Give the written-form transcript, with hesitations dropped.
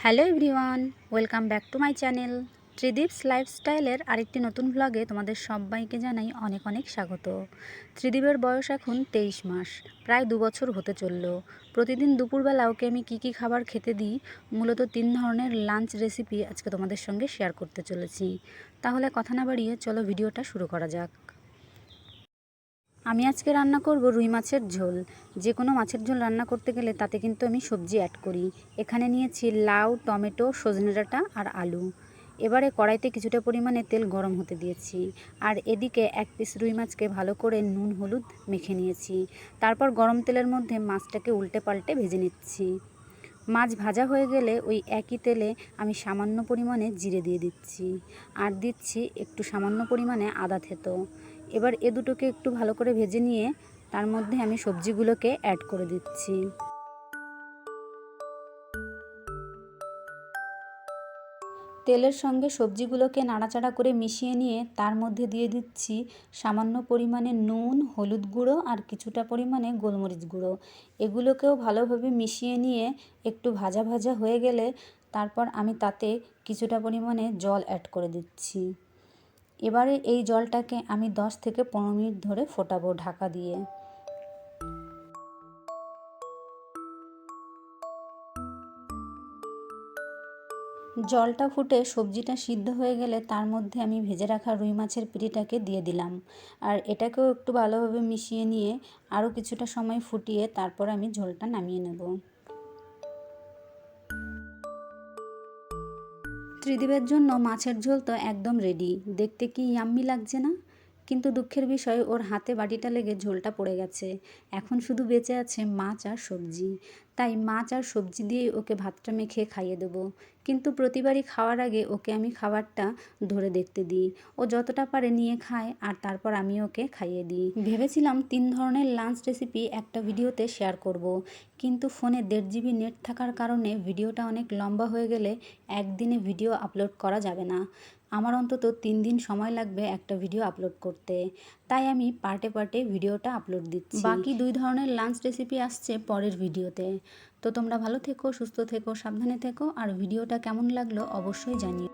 Hello everyone, welcome back to my channel Tridip's লাইফস্টাইলের আরেকটি নতুন ভ্লগে তোমাদের সবাইকে জানাই অনেক অনেক স্বাগত। ত্রিদীপের বয়স এখন 23 মাস, প্রায় 2 বছর হতে চলল। প্রতিদিন দুপুরবেলা ওকে আমি কী কী খাবার খেতে দিই, মূলত 3 ধরনের লাঞ্চ রেসিপি আজকে তোমাদের সঙ্গে শেয়ার করতে চলেছি। তাহলে কথা না বাড়িয়ে চলো ভিডিওটা শুরু করা যাক। আমি আজকে রান্না করব রুই মাছের ঝোল। যে কোনো মাছের ঝোল রান্না করতে গেলে তাতে কিন্তু আমি সবজি অ্যাড করি। এখানে নিয়েছি লাউ, টমেটো, সজনে ডাঁটা আর আলু। এবারে কড়াইতে কিছুটা পরিমাণে তেল গরম হতে দিয়েছি, আর এদিকে 1 পিস রুই মাছকে ভালো করে নুন হলুদ মেখে নিয়েছি। তারপর গরম তেলের মধ্যে মাছটাকে উল্টে পাল্টে ভেজে নিচ্ছি। মাছ ভাজা হয়ে গেলে ওই একই তেলে আমি সামান্য পরিমাণে জিরে দিয়ে দিচ্ছি, আর দিচ্ছি একটু সামান্য পরিমাণে আদা থেতো। এবার এ দুটোকে একটু ভালো করে ভেজে নিয়ে তার মধ্যে আমি সবজিগুলোকে অ্যাড করে দিচ্ছি। তেলের সঙ্গে সবজিগুলোকে নাড়াচাড়া করে মিশিয়ে নিয়ে তার মধ্যে দিয়ে দিচ্ছি সামান্য পরিমাণে নুন, হলুদ গুঁড়ো আর কিছুটা পরিমাণে গোলমরিচ গুঁড়ো। এগুলোকেও ভালোভাবে মিশিয়ে নিয়ে একটু ভাজা ভাজা হয়ে গেলে তারপর আমি তাতে কিছুটা পরিমাণে জল অ্যাড করে দিচ্ছি। এবারে এই জলটাকে আমি 10 থেকে 15 মিনিট ধরে ফোটাবো ঢাকা দিয়ে। জলটা ফুটে সবজিটা সিদ্ধ হয়ে গেলে তার মধ্যে আমি ভেজে রাখা রুই মাছের পিঁড়িটাকে দিয়ে দিলাম, আর এটাকেও একটু ভালোভাবে মিশিয়ে নিয়ে আরও কিছুটা সময় ফুটিয়ে তারপর আমি ঝোলটা নামিয়ে নেব। ত্রিদীপের জন্য মাছের ঝোল তো একদম রেডি। দেখতে কি ইয়াম্মি লাগছে না? কিন্তু দুঃখের বিষয়, ওর হাতে বাটিটা লেগে ঝোলটা পড়ে গেছে। এখন শুধু বেঁচে আছে মাছ আর সবজি। তাই মাছ আর সবজি দিয়েই ওকে ভাতটা মেখে খাইয়ে দেবো। কিন্তু প্রতিবারই খাওয়ার আগে ওকে আমি খাবারটা ধরে দেখতে দিই। ও যতটা পারে নিয়ে খায়, আর তারপর আমি ওকে খাইয়ে দিই। ভেবেছিলাম 3 ধরনের লাঞ্চ রেসিপি একটা ভিডিওতে শেয়ার করব, কিন্তু ফোনে 1.5 GB নেট থাকার কারণে ভিডিওটা অনেক লম্বা হয়ে গেলে একদিনে ভিডিও আপলোড করা যাবে না। আমার অন্তত 3 দিন সময় লাগবে একটা ভিডিও আপলোড করতে। তাই আমি পার্টে পার্টে ভিডিওটা আপলোড দিচ্ছি। বাকি 2 ধরনের লাঞ্চ রেসিপি আসছে পরের ভিডিওতে। তো তোমরা ভালো থেকো, সুস্থ থেকো, সাবধানে থেকো, আর ভিডিওটা কেমন লাগলো অবশ্যই জানিও।